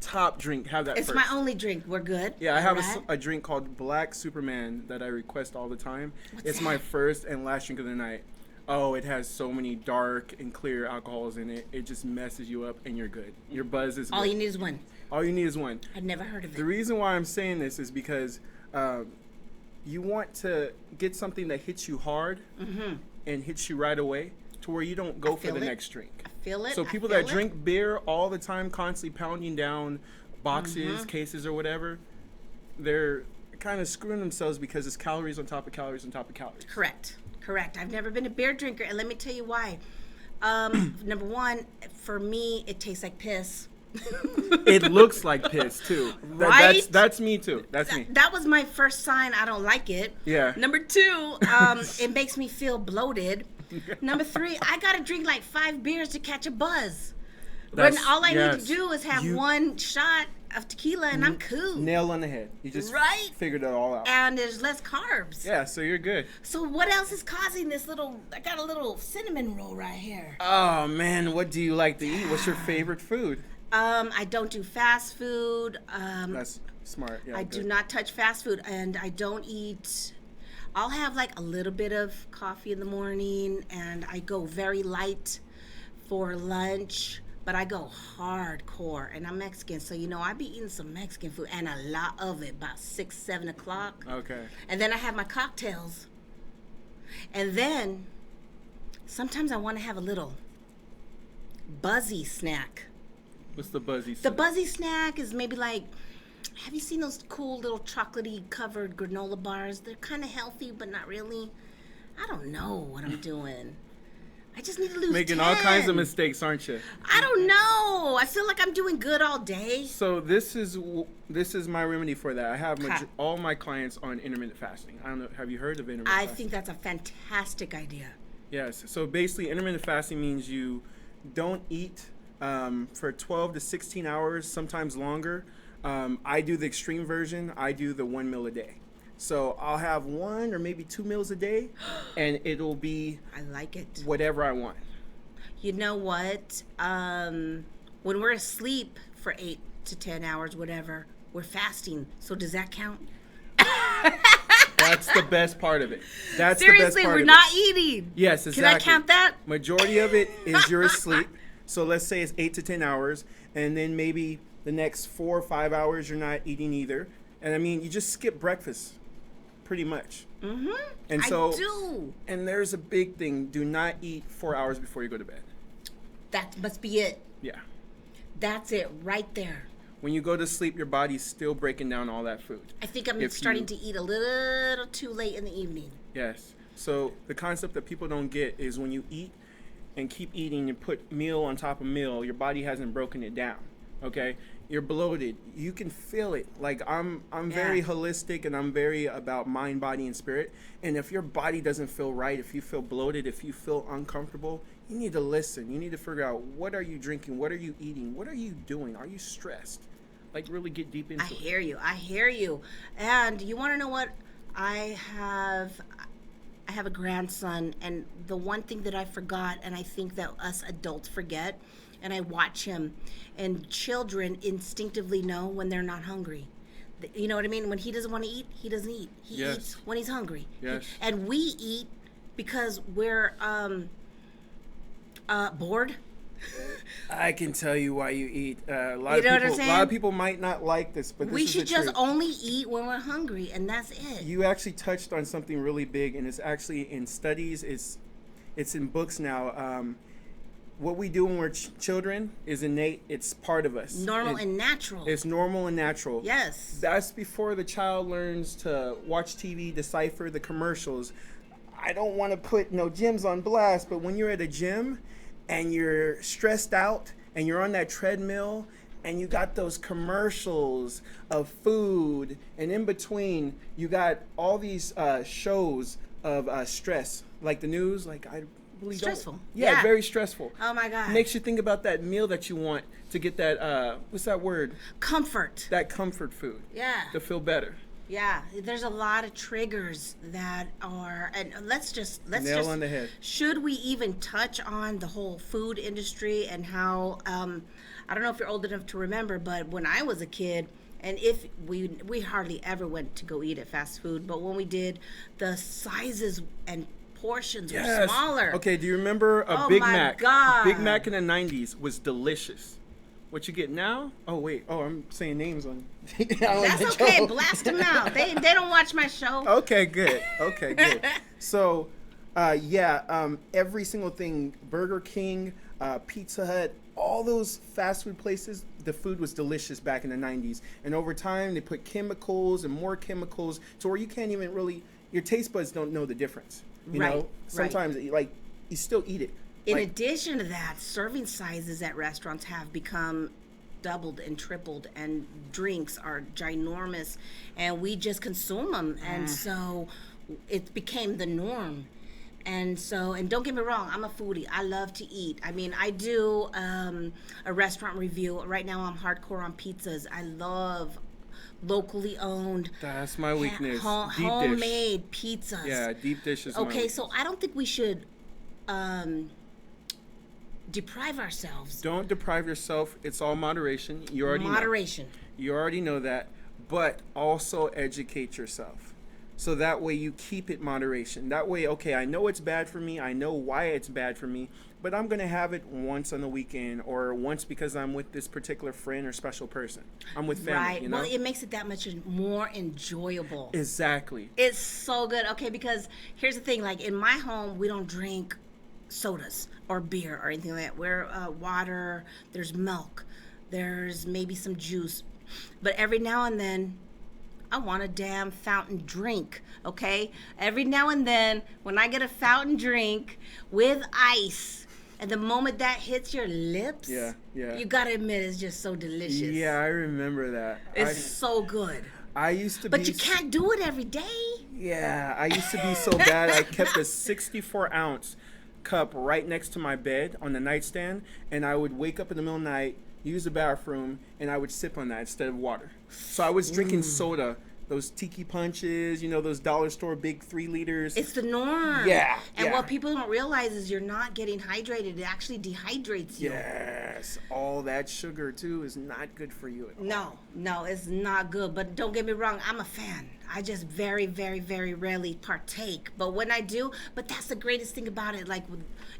top drink. Have that It's first. my only drink. We're good. Yeah, I have Alright? a drink called Black Superman that I request all the time. What's It's my that? first and last drink of the night. Oh, it has so many dark and clear alcohols in it. It just messes you up and you're good. Your buzz is good. All you need is one. All you need is one. I've never heard of it. The reason why I'm saying this is because you want to get something that hits you hard and hits you right away to where you don't go for feel the it. next drink. I feel it. So I people feel that it. drink beer all the time, constantly pounding down boxes, cases, or whatever, they're kind of screwing themselves because it's calories on top of calories on top of calories. Correct. I've never been a beer drinker, and let me tell you why. Number one, for me, it tastes like piss. It looks like piss too. Right? That's me too. That's me. That was my first sign I don't like it. Yeah. Number 2, it makes me feel bloated. Number 3, I gotta drink like 5 beers to catch a buzz. When That's- all I need yes. to do is have You- one shot of tequila and I'm cool. Nail on the head. You just Right? figured it all out. And there's less carbs. Yeah, so you're good. So what else is causing this little? I got a little cinnamon roll right here. Oh man, what do you like to eat? What's your favorite food? I don't do fast food. That's smart. Yeah, I good. do not touch fast food, and I don't eat. I'll have like a little bit of coffee in the morning, and I go very light for lunch. But I go hardcore, and I'm Mexican, so I be eating some Mexican food, and a lot of it, about 6, 7 o'clock. Okay. And then I have my cocktails, and then sometimes I want to have a little buzzy snack. What's the buzzy? The snack? buzzy snack is maybe like, have you seen those cool little chocolatey covered granola bars? They're kind of healthy, but not really. I don't know what I'm doing. I just need to lose Making 10. all kinds of mistakes, aren't you? I don't know. I feel like I'm doing good all day. So this is my remedy for that. I have Okay. all my clients on intermittent fasting. I don't know. Have you heard of intermittent I fasting? think that's a fantastic idea. Yes. So basically, intermittent fasting means you don't eat for 12 to 16 hours, sometimes longer. I do the extreme version. I do the 1 meal a day. So I'll have 1 or maybe 2 meals a day, and it'll be I like it. whatever I want. You know what? When we're asleep for 8 to 10 hours, whatever, we're fasting. So does that count? That's the best part of it. That's the Seriously, best part we're of not it. eating. Yes, exactly. Can I count that? Majority of it is you're asleep. So let's say it's 8 to 10 hours, and then maybe the next 4 or 5 hours you're not eating either. And I mean, you just skip breakfast, pretty much. Mm-hmm. And so, I do. and there's a big thing: do not eat 4 hours before you go to bed. That must be it. Yeah. That's it right there. When you go to sleep, your body's still breaking down all that food. I think I'm If starting you- to eat a little too late in the evening. Yes. So the concept that people don't get is when you eat and keep eating and put meal on top of meal, your body hasn't broken it down. Okay? You're bloated. You can feel it. Like I'm very holistic, and I'm very about mind, body, and spirit. And if your body doesn't feel right, if you feel bloated, if you feel uncomfortable, you need to listen. You need to figure out, what are you drinking? What are you eating? What are you doing? Are you stressed? Like, really get deep into I it. hear you. And you want to know what? I have a grandson, and the one thing that I forgot, and I think that us adults forget, and I watch him, and children instinctively know when they're not hungry. You know what I mean? When he doesn't want to eat, he doesn't eat. He Yes. eats when he's hungry. Yes. And we eat because we're bored. I can tell you why you eat. A lot You know what I'm of people, a saying? lot of people might not like this, but We this should is the just truth. only eat when we're hungry, and that's it. You actually touched on something really big, and it's actually in studies. It's in books now. what we do when we're children is innate. It's part of us. Normal and natural. It's normal and natural. Yes. That's before the child learns to watch TV, decipher the commercials. I don't want to put no gyms on blast, but when you're at a gym and you're stressed out and you're on that treadmill and you got those commercials of food, and in between you got all these shows of stress, like the news, like I really Stressful. don't. Yeah, very stressful. Oh my God. Makes you think about that meal that you want to get that, what's that word? Comfort. That comfort food. Yeah. To feel better. Yeah, there's a lot of triggers that are, and let's Nail on the head. Should we even touch on the whole food industry and how, I don't know if you're old enough to remember, but when I was a kid, and if we hardly ever went to go eat at fast food, but when we did, the sizes and portions were smaller. Okay, do you remember a Big Mac? God. Big Mac in the 90s was delicious. What you get now? Oh, wait. Oh, I'm saying names on. That's okay. Blast them out. They don't watch my show. Okay, good. Okay, good. So, every single thing, Burger King, Pizza Hut, all those fast food places, the food was delicious back in the 90s. And over time, they put chemicals and more chemicals to where you can't even really, your taste buds don't know the difference. You know? Sometimes, like, you still eat it. In addition to that, serving sizes at restaurants have become doubled and tripled, and drinks are ginormous, and we just consume them, and so it became the norm. And so, and don't get me wrong, I'm a foodie. I love to eat. I mean, I do a restaurant review. Right now, I'm hardcore on pizzas. I love locally owned. That's my weakness. Homemade pizzas. Yeah, deep dish is okay, so I don't think we should deprive ourselves. Don't deprive yourself. It's all moderation. You already Moderation. You already know that. But also educate yourself. So that way you keep it moderation. That way, okay, I know it's bad for me. I know why it's bad for me. But I'm going to have it once on the weekend or once because I'm with this particular friend or special person. I'm with family, Right. you know? Well, it makes it that much more enjoyable. Exactly. It's so good. Okay, because here's the thing. Like, in my home, we don't drink sodas or beer or anything like that. We're water, there's milk, there's maybe some juice. But every now and then, I want a damn fountain drink, okay? Every now and then, when I get a fountain drink with ice, and the moment that hits your lips, you gotta admit it's just so delicious. Yeah, I remember that. It's so good. I used to But you can't do it every day. Yeah, I used to be so bad. I kept a 64-ounce cup right next to my bed on the nightstand, and I would wake up in the middle of the night, use the bathroom, and I would sip on that instead of water. So I was drinking soda, those tiki punches, you know, those dollar store big 3 liters. It's the norm. Yeah. And what people don't realize is you're not getting hydrated. It actually dehydrates you. Yes. All that sugar, too, is not good for you at all. No, it's not good. But don't get me wrong, I'm a fan. I just very, very, very rarely partake. But when I do, but that's the greatest thing about it. Like,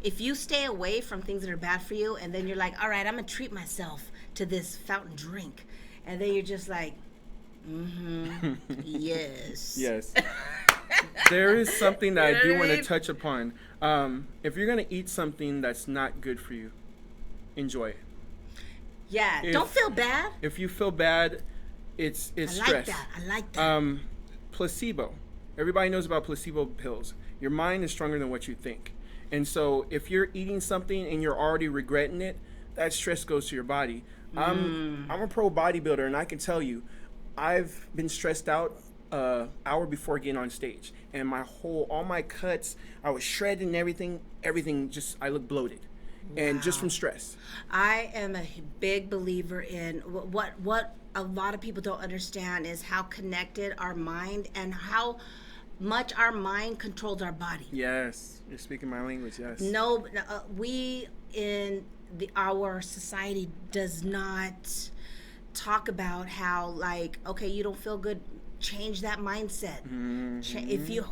if you stay away from things that are bad for you, and then you're like, all right, I'm going to treat myself to this fountain drink. And then you're just like, yes. Yes. There is something that I do want to touch upon. If you're going to eat something that's not good for you, enjoy it. Yeah, don't feel bad. If you feel bad, it's stress. I like that. Placebo. Everybody knows about placebo pills. Your mind is stronger than what you think. And so if you're eating something and you're already regretting it, that stress goes to your body. I'm a pro bodybuilder, and I can tell you, I've been stressed out an hour before getting on stage, and all my cuts, I was shredding everything just, I look bloated. Wow. And just from stress. I am a big believer in what a lot of people don't understand is how connected our mind and how much our mind controls our body. Yes, you're speaking my language, yes. No, we in our society does not talk about how, like, okay, you don't feel good, change that mindset.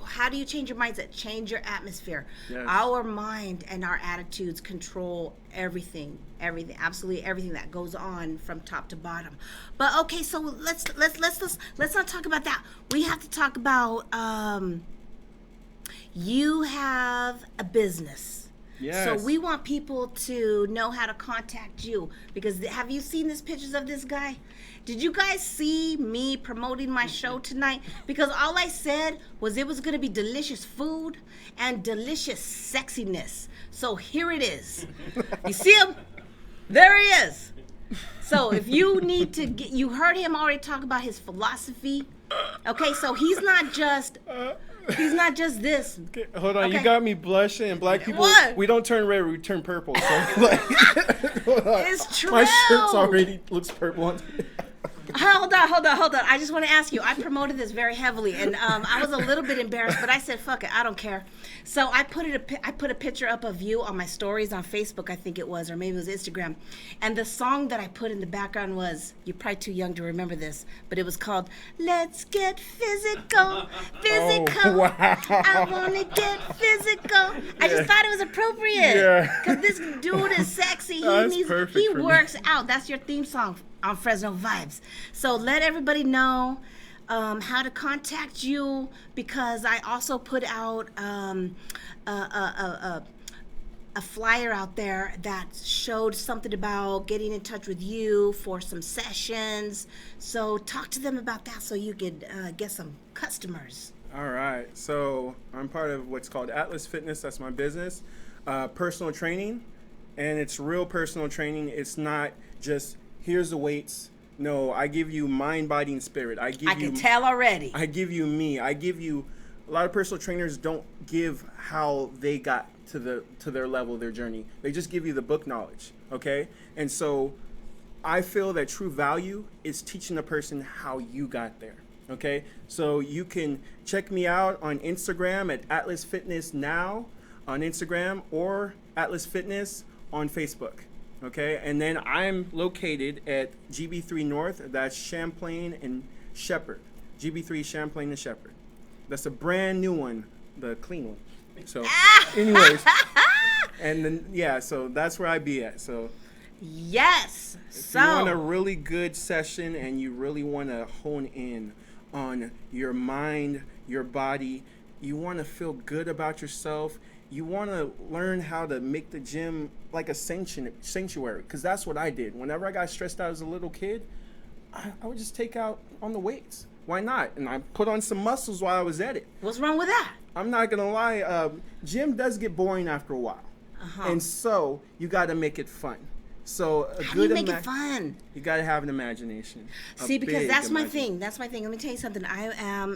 How do you change your mindset? Change your atmosphere. Yes. Our mind and our attitudes control everything, absolutely everything that goes on from top to bottom. But okay, so let's not talk about that. We have to talk about you have a business. Yes. So we want people to know how to contact you, because have you seen these pictures of this guy? Did you guys see me promoting my show tonight? Because all I said was it was going to be delicious food and delicious sexiness. So here it is. You see him? There he is. So if you need to get, you heard him already talk about his philosophy. Okay, so he's not just this. Okay, hold on, Okay. you got me blushing, and black people, What? we don't turn red, we turn purple. So, like, hold on. It's true. My shirt's already looks purple on Hold on. I just want to ask you. I promoted this very heavily, and I was a little bit embarrassed, but I said, "Fuck it, I don't care." So I put a picture up of you on my stories on Facebook, I think it was, or maybe it was Instagram, and the song that I put in the background was, you're probably too young to remember this, but it was called "Let's Get Physical, Physical." Oh, wow. I wanna get physical. I just thought it was appropriate, Yeah. because this dude is sexy. That's perfect He for me. works out. That's your theme song on Fresno Vibes. So let everybody know how to contact you, because I also put out a flyer out there that showed something about getting in touch with you for some sessions. So talk to them about that so you could get some customers. All right, so I'm part of what's called Atlas Fitness. That's my business. Personal training, and it's real personal training. It's not just here's the weights. No, I give you mind, body, and spirit. I can tell already. I give you me. I give you. A lot of personal trainers don't give how they got to their level, their journey. They just give you the book knowledge. Okay, and so I feel that true value is teaching a person how you got there. Okay, so you can check me out on Instagram at Atlas Fitness Now on Instagram, or Atlas Fitness on Facebook. Okay, and then I'm located at GB3 North. That's Champlain and Shepherd. GB3 Champlain and Shepherd. That's a brand new one, the clean one. So, anyways, and then yeah, so that's where I be at. So, Yes. if you want a really good session and you really want to hone in on your mind, your body, you want to feel good about yourself, you want to learn how to make the gym like a sanctuary, because that's what I did. Whenever I got stressed out as a little kid, I would just take out on the weights. Why not? And I put on some muscles while I was at it. What's wrong with that? I'm not going to lie, gym does get boring after a while. And so you got to make it fun. So How do you make it fun? You got to have an imagination. See, because that's my thing. That's my thing. Let me tell you something.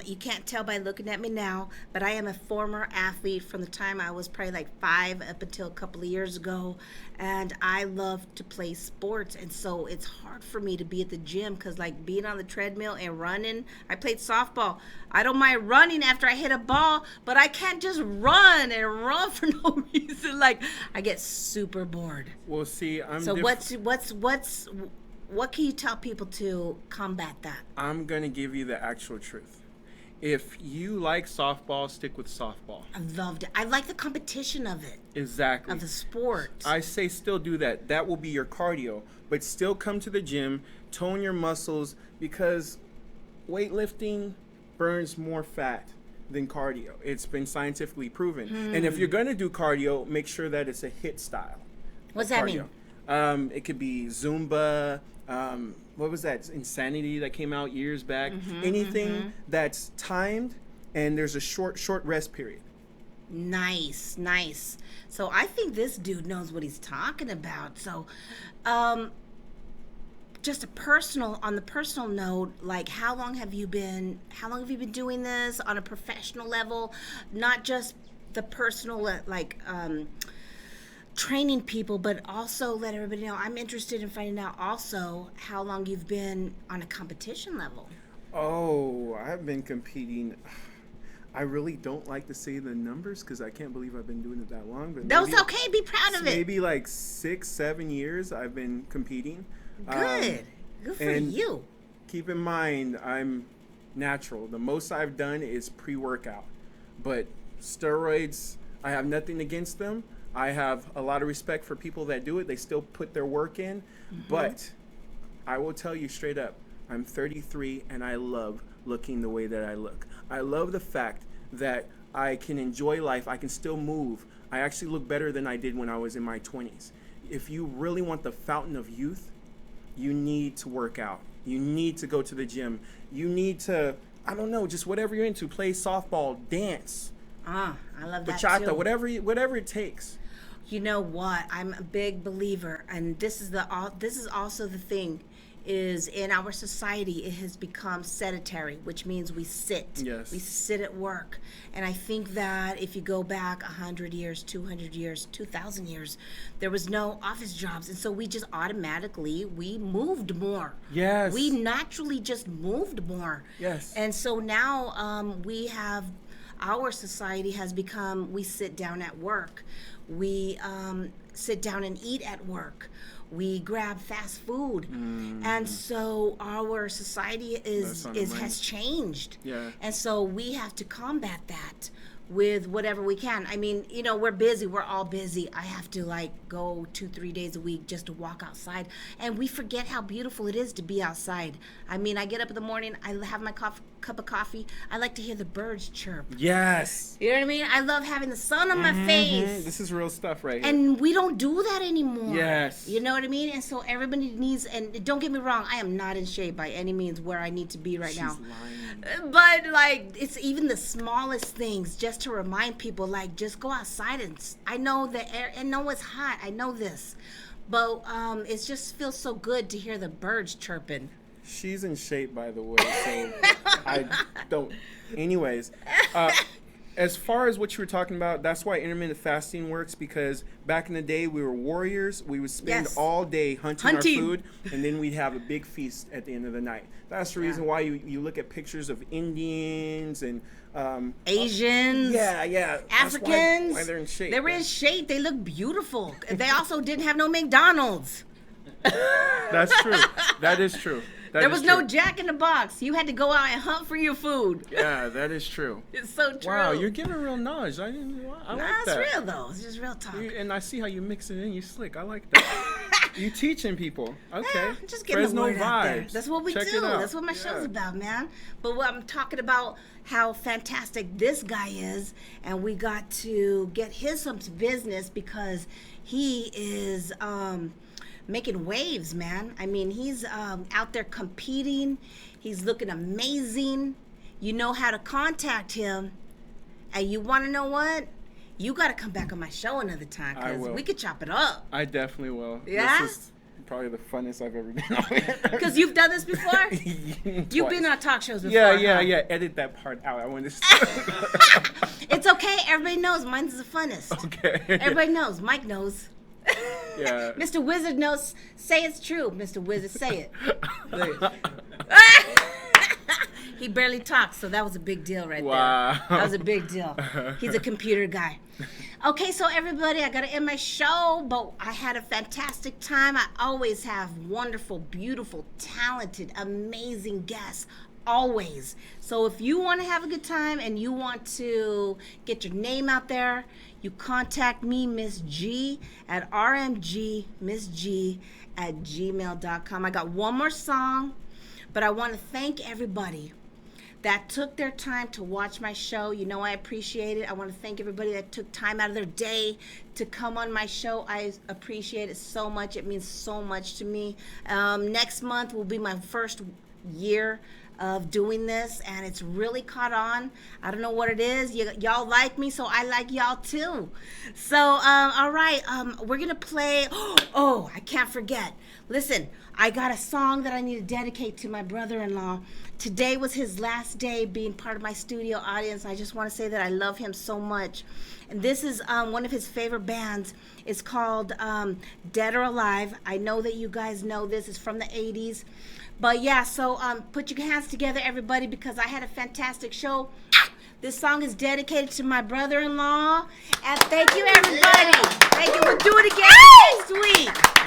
You can't tell by looking at me now, but I am a former athlete from the time I was probably like 5 up until a couple of years ago. And I love to play sports. And so it's hard for me to be at the gym, because like being on the treadmill and running, I played softball. I don't mind running after I hit a ball, but I can't just run for no reason. Like, I get super bored. Well, see, So what can you tell people to combat that? I'm going to give you the actual truth. If you like softball, stick with softball. I loved it. I like the competition of it, Exactly. of the sport. I say still do that. That will be your cardio. But still come to the gym, tone your muscles, because weightlifting burns more fat than cardio. It's been scientifically proven. And if you're going to do cardio, make sure that it's a HIIT style. What's that cardio. mean? It could be Zumba. What was that? Insanity that came out years back. Anything that's timed and there's a short rest period. Nice. So I think this dude knows what he's talking about. So, just on the personal note, like how long have you been doing this on a professional level? Not just the personal, training people, but also let everybody know. I'm interested in finding out also how long you've been on a competition level. Oh, I've been competing. I really don't like to say the numbers because I can't believe I've been doing it that long. But That's okay. Be proud of it. Maybe like 6-7 years I've been competing. Good for and you. Keep in mind, I'm natural. The most I've done is pre-workout. But steroids, I have nothing against them. I have a lot of respect for people that do it. They still put their work in. But I will tell you straight up, I'm 33 and I love looking the way that I look. I love the fact that I can enjoy life. I can still move. I actually look better than I did when I was in my 20s. If you really want the fountain of youth, you need to work out. You need to go to the gym. You need to, I don't know, just whatever you're into, play softball, dance. I love that bachata, too. whatever it takes. You know what? I'm a big believer, and this is also the thing, is in our society it has become sedentary, which means we sit. Yes. We sit at work. And I think that if you go back 100 years, 200 years, 2,000 years, there was no office jobs, and so we just automatically we moved more. Yes. We naturally just moved more. Yes. And so now we have, our society has become, we sit down at work. We sit down and eat at work. We grab fast food. And so our society has changed. Yeah. And so we have to combat that with whatever we can. I mean, you know, we're busy. We're all busy. I have to like go 2-3 days a week just to walk outside. And we forget how beautiful it is to be outside. I mean, I get up in the morning. I have my cup of coffee. I like to hear the birds chirp. Yes. You know what I mean? I love having the sun on my face. This is real stuff right here. And we don't do that anymore. Yes. You know what I mean? And so everybody needs, and don't get me wrong, I am not in shape by any means where I need to be right now. Lying. But like, it's even the smallest things just to remind people, like, just go outside. And I know the air, and know it's hot. I know this. But it just feels so good to hear the birds chirping. She's in shape, by the way, so I don't. Anyways, as far as what you were talking about, that's why intermittent fasting works, because back in the day we were warriors. We would spend all day hunting our food, and then we'd have a big feast at the end of the night. That's the reason why you look at pictures of Indians and Asians, That's Africans. why they're in shape. They were in shape. They look beautiful. They also didn't have no McDonald's. That's true. That is true. There was no Jack in the Box. You had to go out and hunt for your food. Yeah, that is true. It's so true. Wow, you're giving real knowledge. I like that. It's real though. It's just real talk. And I see how you mix it in. You slick. I like that. You teaching people. Okay. Yeah, just getting Fresno the word out there. vibes. That's what we Check do. it out. That's what my show's about, man. But what I'm talking about how fantastic this guy is, and we got to get some business because he is making waves, man. I mean, he's out there competing. He's looking amazing. You know how to contact him. And you want to know what? You got to come back on my show another time, because we could chop it up. I definitely will. Yeah? This is probably the funnest I've ever been on. Because you've done this before? You've been on talk shows before. Yeah. Edit that part out. I want to. It's okay. Everybody knows mine's the funnest. Okay. Everybody knows. Mike knows. Yeah. Mr. Wizard knows. Say it's true, Mr. Wizard. Say it. He barely talks, so that was a big deal right there. That was a big deal. He's a computer guy. Okay, so everybody, I got to end my show, but I had a fantastic time. I always have wonderful, beautiful, talented, amazing guests. Always. So if you want to have a good time and you want to get your name out there, you contact me, Miss G, at RMGMissG at gmail.com. I got one more song, but I want to thank everybody that took their time to watch my show. You know I appreciate it. I want to thank everybody that took time out of their day to come on my show. I appreciate it so much. It means so much to me. Next month will be my first year of doing this, and it's really caught on. I don't know what it is. Y'all like me, so I like y'all too. So all right, we're gonna play. Oh, I can't forget. Listen, I got a song that I need to dedicate to my brother-in-law. Today was his last day being part of my studio audience. I just want to say that I love him so much. And this is one of his favorite bands. It's called Dead or Alive. I know that you guys know this. It's from the 80s. But yeah, so put your hands together, everybody, because I had a fantastic show. This song is dedicated to my brother-in-law. And thank you, everybody. Thank you. We'll do it again next week.